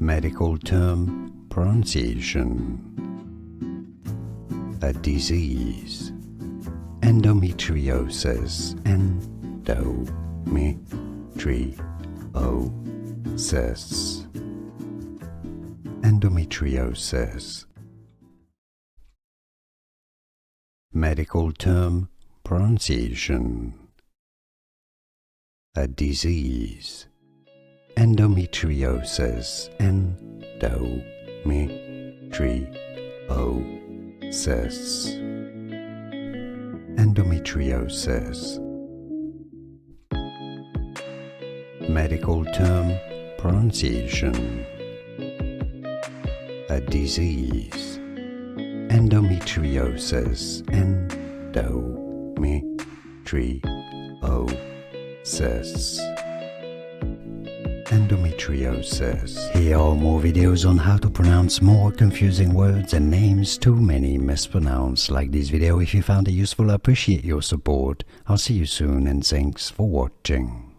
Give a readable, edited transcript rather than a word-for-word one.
Medical term pronunciation. A disease. Endometriosis. Endometriosis. Endometriosis. Medical term pronunciation. A disease. Endometriosis. Endometriosis. Endometriosis. Medical term pronunciation. A disease. Endometriosis. Endometriosis. Endometriosis. Here are more videos on how to pronounce more confusing words and names too many mispronounced. Like this video if you found it useful. I appreciate your support. I'll see you soon and thanks for watching.